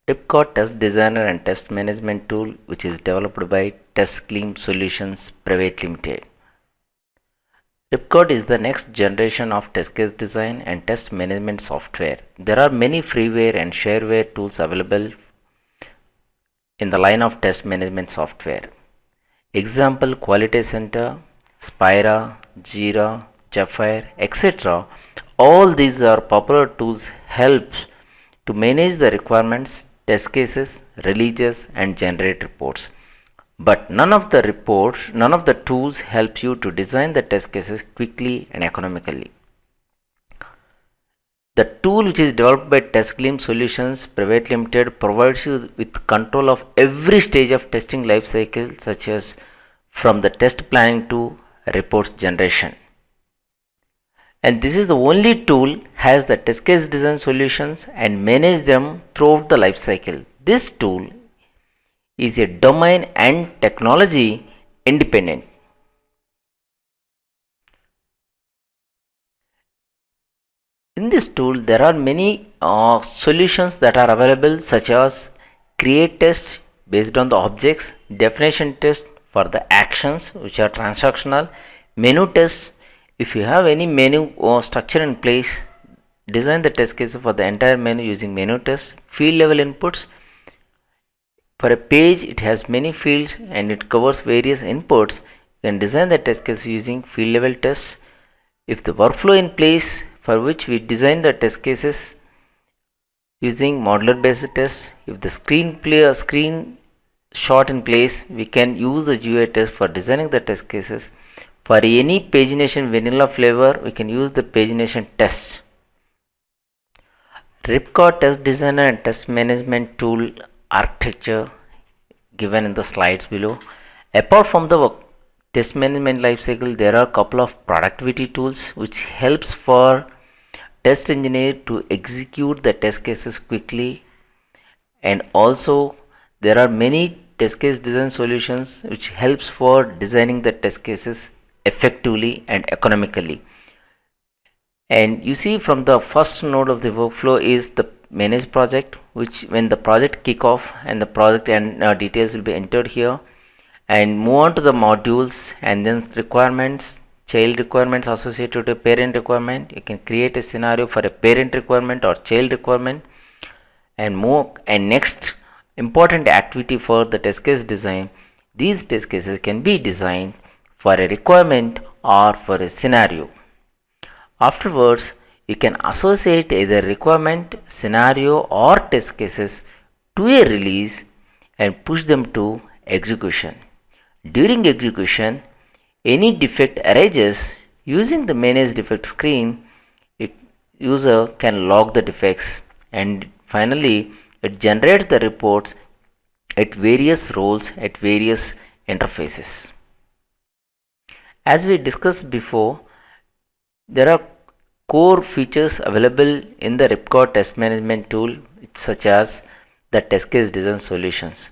Ripcord Test Designer and Test Management Tool, which is developed by TestClean Solutions Private Limited. Ripcord is the next generation of test case design and test management software. There are many freeware and shareware tools available in the line of test management software. Example Quality Center, Spira, Jira, Zephyr, etc. All these are popular tools help to manage the requirements, test cases, releases and generate reports. But none of the tools help you to design the test cases quickly and economically. The tool which is developed by TestClean Solutions Private Limited provides you with control of every stage of testing life cycle, such as from the test planning to reports generation. And this is the only tool has the test case design solutions and manage them throughout the life cycle. This tool is a domain and technology independent. In this tool, there are many solutions that are available, such as create test based on the objects, definition test for the actions which are transactional, menu test. If you have any menu or structure in place, design the test case for the entire menu using menu test. Field level inputs. For a page, it has many fields and it covers various inputs. You can design the test case using field level tests. If the workflow in place for which we design the test cases using modular based tests, if the screen shot in place, we can use the GUI test for designing the test cases. For any pagination vanilla flavor, we can use the pagination test. Ripcord Test Designer and Test Management Tool architecture given in the slides below. Apart from the test management lifecycle, there are a couple of productivity tools which helps for test engineer to execute the test cases quickly, and also there are many test case design solutions which helps for designing the test cases effectively and economically. And you see, from the first node of the workflow is the manage project, which when the project kick off and the project and details will be entered here, and move on to the modules and then requirements, child requirements associated to parent requirement. You can create a scenario for a parent requirement or child requirement and move. And next important activity for the test case design, these test cases can be designed for a requirement or for a scenario. Afterwards, you can associate either requirement, scenario or test cases to a release and push them to execution. During execution, any defect arises, using the manage defect screen, user can log the defects, and finally it generates the reports at various roles at various interfaces. As we discussed before, there are core features available in the Ripcord Test Management tool, such as the test case design solutions.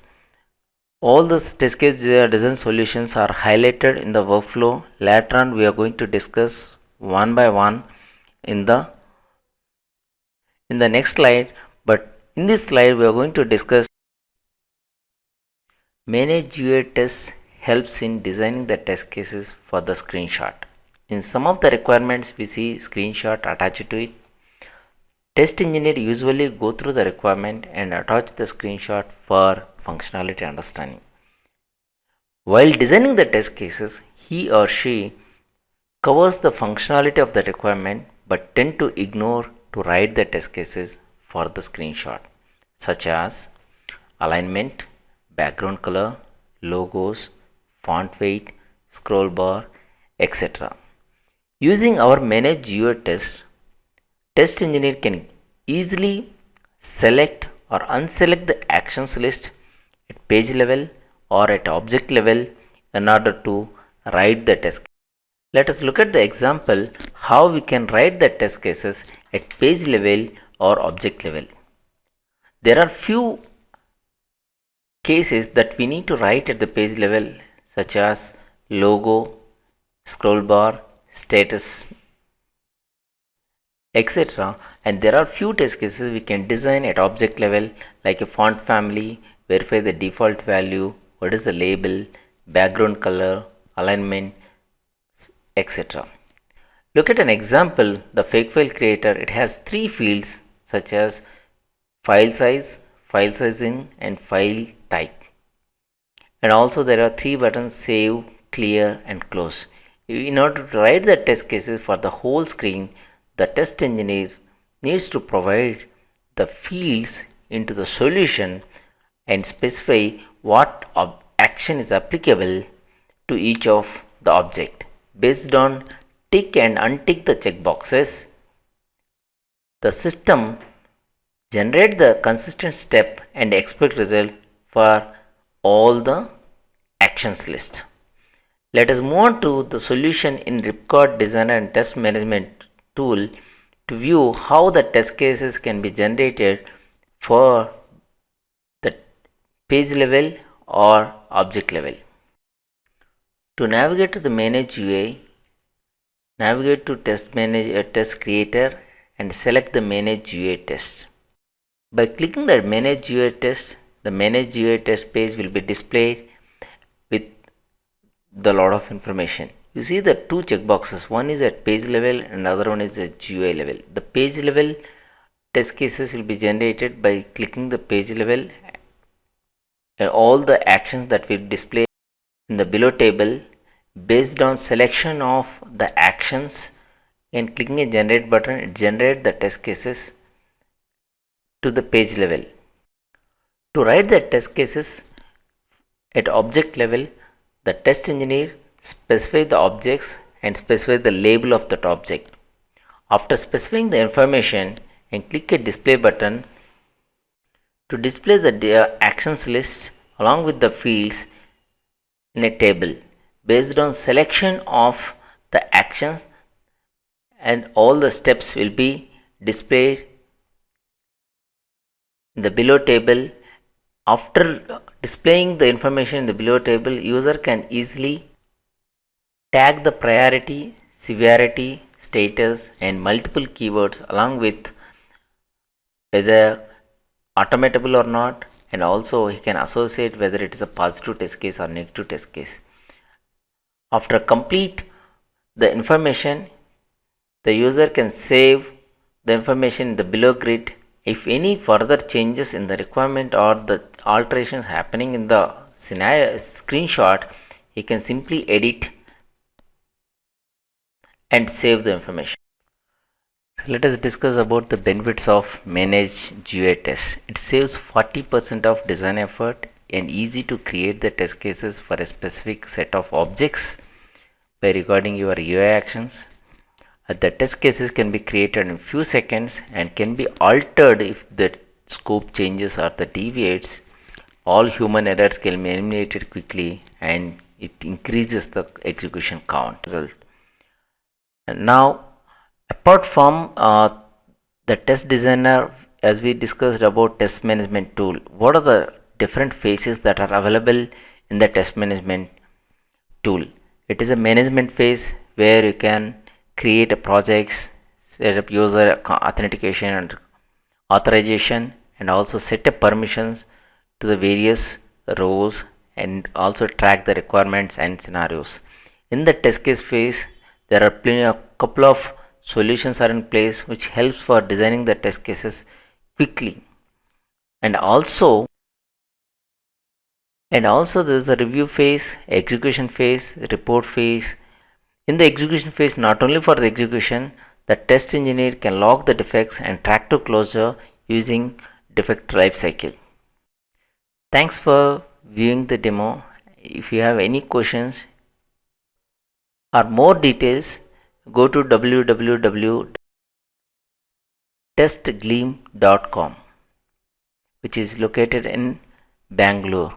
All the test case design solutions are highlighted in the workflow. Later on, we are going to discuss one by one in the next slide. But in this slide, we are going to discuss manage GUI tests helps in designing the test cases for the screenshot. In some of the requirements, we see screenshot attached to it. Test engineer usually go through the requirement and attach the screenshot for functionality understanding. While designing the test cases, he or she covers the functionality of the requirement but tend to ignore to write the test cases for the screenshot, such as alignment, background color, logos, font weight, scroll bar, etc. Using our manage GUI test engineer can easily select or unselect the actions list at page level or at object level in order to write the test. Let us look at the example how we can write the test cases at page level or object level. There are few cases that we need to write at the page level, such as logo, scroll bar, status, etc. And there are few test cases we can design at object level, like a font family, verify the default value, what is the label, background color, alignment, etc. Look at an example, the fake file creator. It has three fields such as file size, file sizing, and file type. And also there are three buttons: save, clear, and close. In order to write the test cases for the whole screen, the test engineer needs to provide the fields into the solution and specify what action is applicable to each of the object. Based on tick and untick the checkboxes, the system generate the consistent step and expect result for all the actions list. Let us move on to the solution in Ripcord Designer and Test Management tool to view how the test cases can be generated for the page level or object level. To navigate to the Manage GUI, navigate to Test Creator and select the Manage GUI Test. By clicking the Manage GUI Test, the Manage GUI Test page will be displayed with the lot of information. You see the two checkboxes, one is at page level and other one is at GUI level. The page level test cases will be generated by clicking the page level, and all the actions that will display in the below table based on selection of the actions, and clicking a generate button, it generates the test cases to the page level. To write the test cases at object level, the test engineer specify the objects and specify the label of that object. After specifying the information, and click a display button to display the actions list along with the fields in a table based on selection of the actions, and all the steps will be displayed in the below table. After displaying the information in the below table, user can easily tag the priority, severity, status, and multiple keywords along with whether automatable or not, and also he can associate whether it is a positive test case or negative test case. After complete the information, the user can save the information in the below grid. If any further changes in the requirement or the alterations happening in the scenario screenshot, he can simply edit and save the information. So let us discuss about the benefits of managed GUI test. It saves 40% of design effort and easy to create the test cases for a specific set of objects by recording your UI actions. The test cases can be created in few seconds and can be altered if the scope changes or the deviates. All human errors can be eliminated quickly and it increases the execution count. And now, apart from the test designer, as we discussed about test management tool, what are the different phases that are available in the test management tool? It is a management phase where you can create a projects, set up user authentication and authorization, and also set up permissions to the various roles and also track the requirements and scenarios. In the test case phase, there are a couple of solutions are in place which helps for designing the test cases quickly. And also there is a review phase, execution phase, report phase. In the execution phase, not only for the execution, the test engineer can log the defects and track to closure using defect lifecycle. Thanks for viewing the demo. If you have any questions or more details, go to www.testgleam.com, which is located in Bangalore.